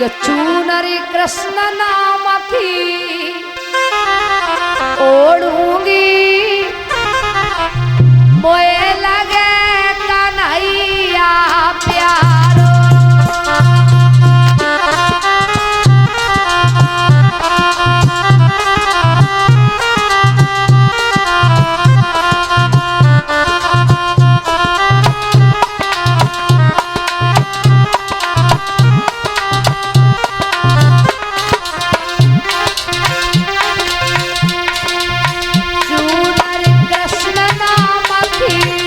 કે ચૂનરી કૃષ્ણ નામથી ઓઢूंगी મોએ લગે કન્हैया प्यारो चूनर कृष्ण नामથી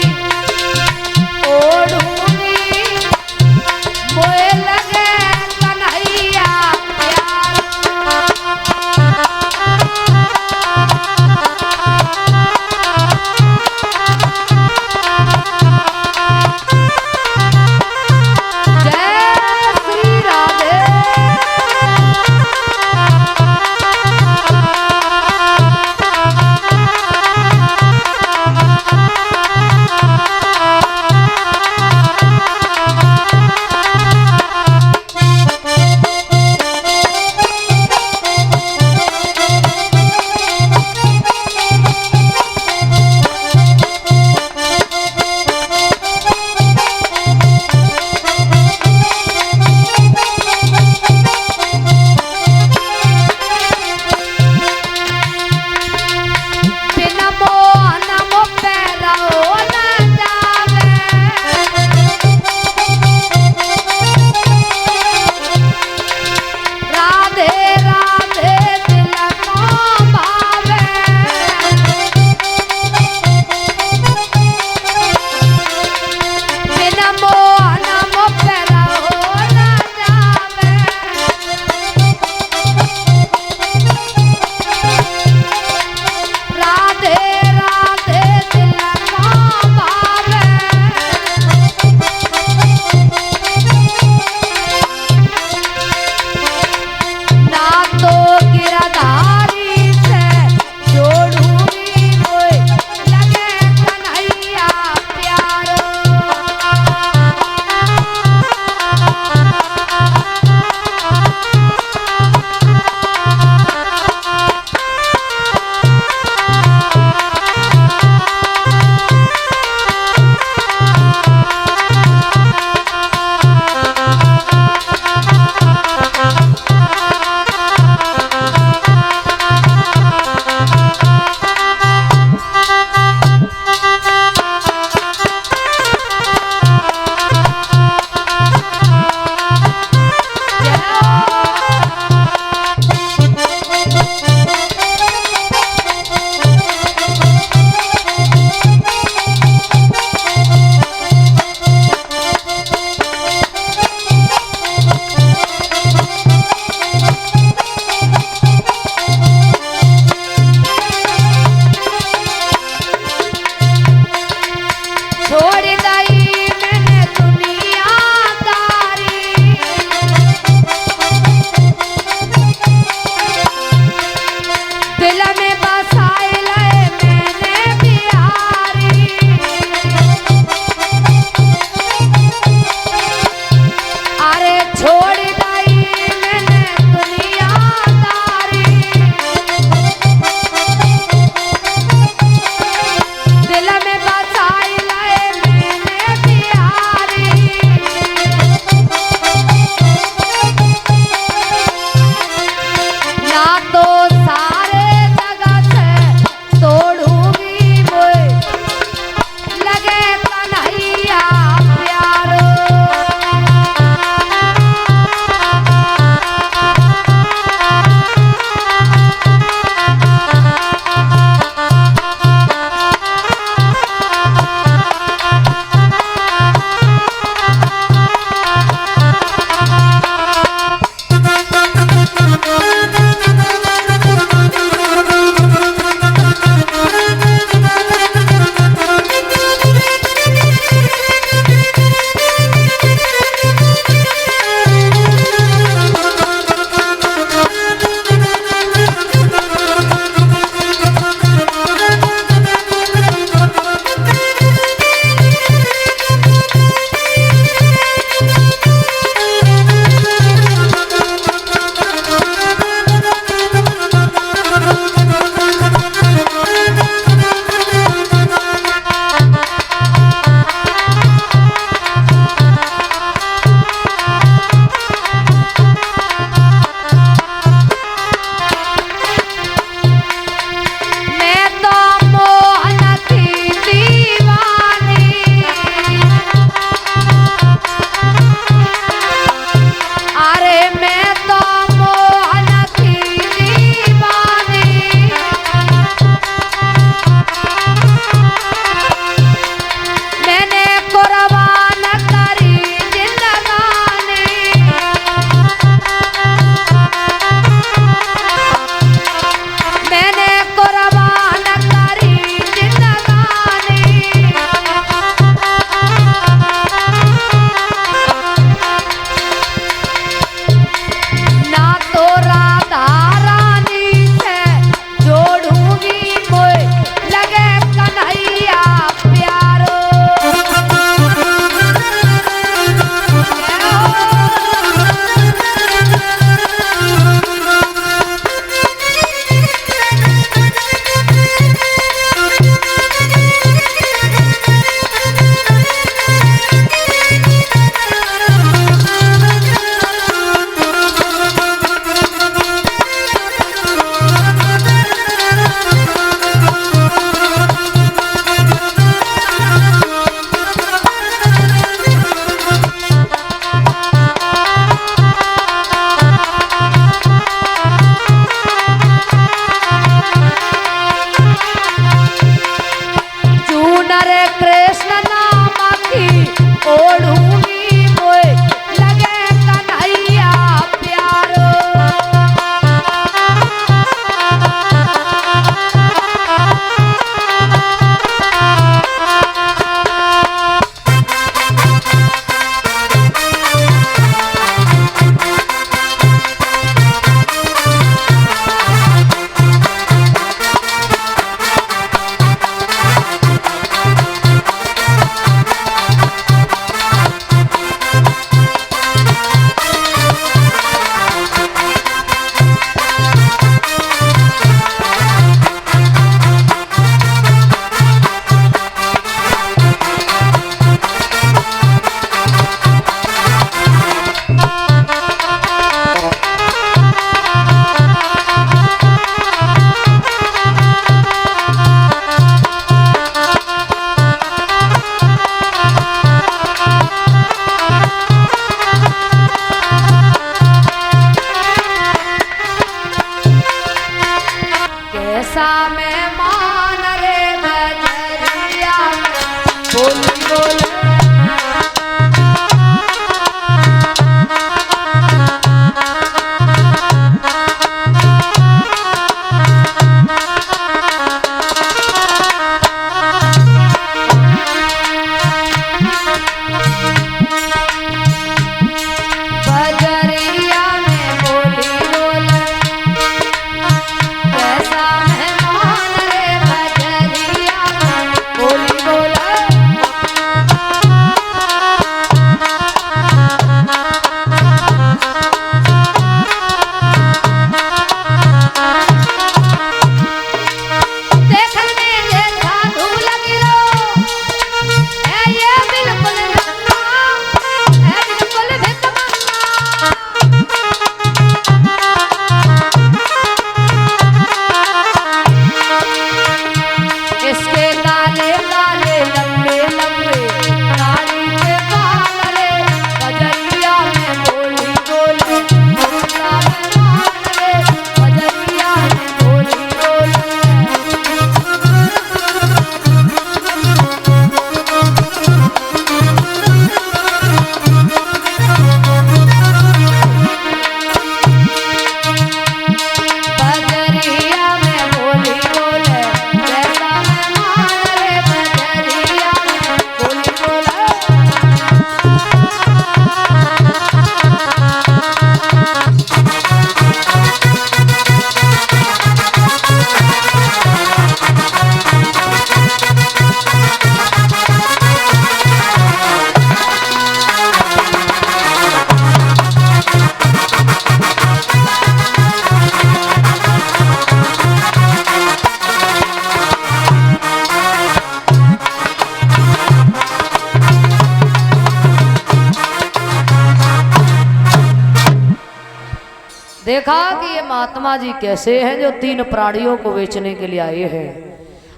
देखा कि ये महात्मा जी कैसे हैं जो 3 प्राणियों को बेचने के लिए आए हैं।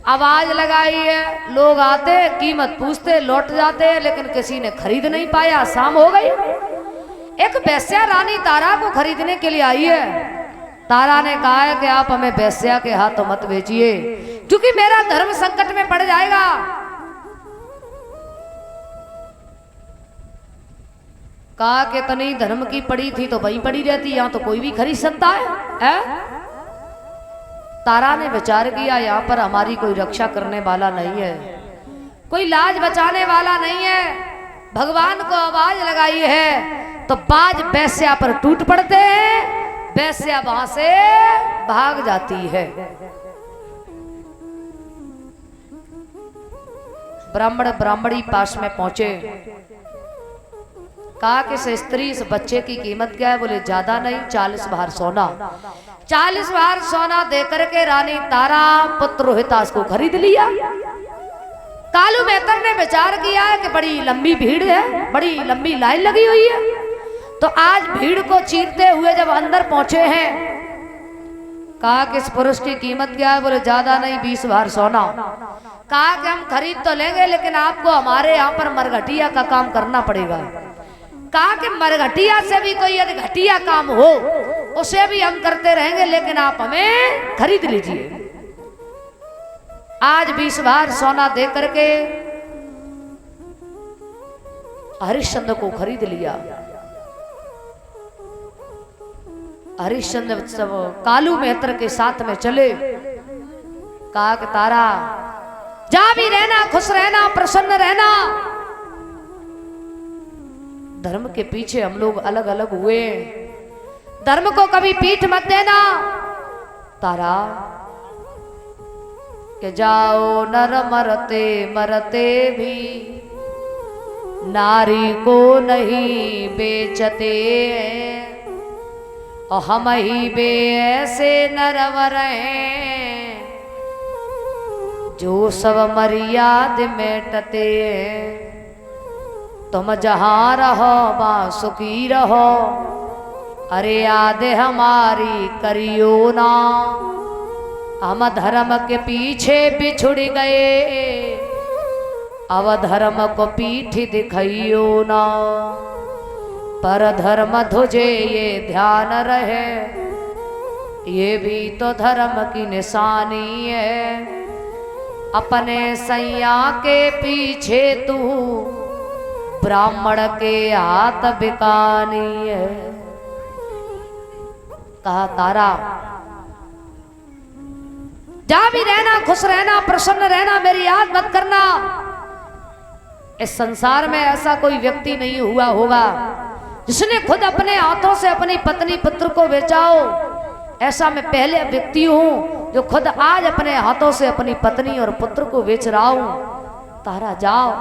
आवाज लगाई है, लोग आते कीमत पूछते लौट जाते, लेकिन किसी ने खरीद नहीं पाया। शाम हो गई, एक वेश्या रानी तारा को खरीदने के लिए आई है। तारा ने कहा है कि आप हमें वेश्या के हाथों मत बेचिए, क्योंकि मेरा धर्म संकट में पड़ जाएगा। कहा कि तनी धर्म की पड़ी थी तो वही पड़ी रहती, यहाँ तो कोई भी खरीद सकता है? तारा ने विचार किया, यहाँ पर हमारी कोई रक्षा करने वाला नहीं है, कोई लाज बचाने वाला नहीं है। भगवान को आवाज लगाई है तो बाज वेश्या पर टूट पड़ते हैं, वेश्या वहां से भाग जाती है। ब्राह्मण ब्राह्मणी पास में पहुंचे, कहा कि इस स्त्री इस बच्चे की कीमत क्या है? बोले ज्यादा नहीं, 40 भार सोना। 40 भार सोना देकर के रानी तारा पुत्र रोहितास को खरीद लिया। कालू मेहतर ने विचार किया है कि बड़ी लंबी भीड़ है, बड़ी लंबी लाइन लगी हुई है, तो आज भीड़ को चीरते हुए जब अंदर पहुंचे हैं, कहा कि इस पुरुष की कीमत क्या है? बोले ज्यादा नहीं, 20 भार सोना। कहा कि हम खरीद तो लेंगे, लेकिन आपको हमारे यहाँ पर मरघटिया का काम करना पड़ेगा। कहा कि मरघटिया से भी कोई यदि घटिया काम हो उसे भी हम करते रहेंगे, लेकिन आप हमें खरीद लीजिए। आज 20 भार सोना दे करके हरिश्चंद्र को खरीद लिया। हरिश्चंद्र सब कालू मेहतर के साथ में चले। कहा कि तारा जा भी रहना, खुश रहना, प्रसन्न रहना। धर्म के पीछे हम लोग अलग अलग हुए, धर्म को कभी पीठ मत देना। तारा के जाओ नर मरते मरते भी नारी को नहीं बेचते, और हम ही बे ऐसे नरवर हैं जो सब मर्याद मेटते। तुम जहाँ रहो वहाँ सुखी रहो, अरे याद हमारी करियो ना। हम धर्म के पीछे बिछुड़ गए, अब धर्म को पीठ दिखाइयो ना। पर धर्म तुझे ये ध्यान रहे, ये भी तो धर्म की निशानी है। अपने सैया के पीछे तू ब्राह्मण के हाथ बिकानी है। कहा तारा जा भी रहना, खुश रहना, प्रसन्न रहना, मेरी याद मत करना। इस संसार में ऐसा कोई व्यक्ति नहीं हुआ होगा जिसने खुद अपने हाथों से अपनी पत्नी पुत्र को बेचा हो। ऐसा मैं पहले व्यक्ति हूं जो खुद आज अपने हाथों से अपनी पत्नी और पुत्र को बेच रहा हूं। तारा जाओ।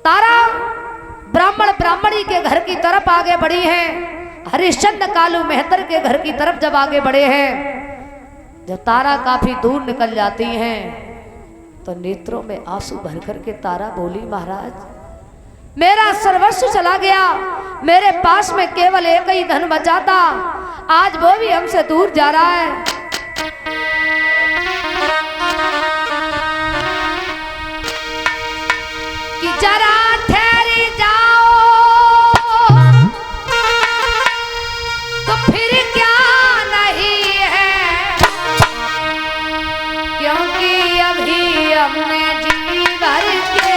तारा ब्राह्मण ब्राह्मणी के घर की तरफ आगे बढ़ी हैं। हरिश्चंद्र कालू मेहतर के घर की तरफ जब आगे बढ़े हैं, जब तारा काफी दूर निकल जाती हैं तो नेत्रों में आंसू भर कर के तारा बोली, महाराज मेरा सर्वस्व चला गया, मेरे पास में केवल एक ही धन बचा था, आज वो भी हमसे दूर जा रहा है। कि जरा ठहरी जाओ तो फिर क्या नहीं है, क्योंकि अभी हमने जी भर के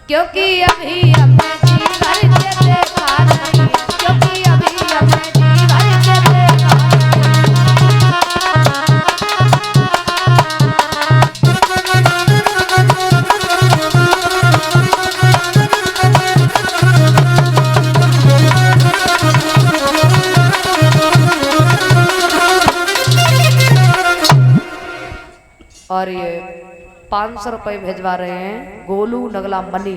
क्योंकि अभी हमें जी भर के देखा नहीं, क्योंकि अभी हमें जी भर के देखा और ये 500 रुपये भिजवा रहे हैं गोलू नगला मनी,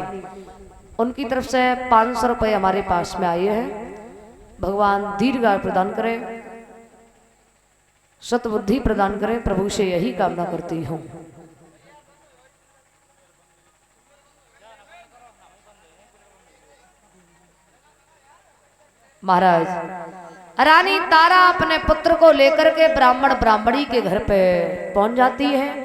उनकी तरफ से 500 रुपये हमारे पास में आए हैं। भगवान दीर्घायु प्रदान करें, सतबुद्धि प्रदान करें, प्रभु से यही कामना करती हूँ। महाराज रानी तारा अपने पुत्र को लेकर के ब्राह्मण ब्राह्मणी के घर पे पहुंच जाती है।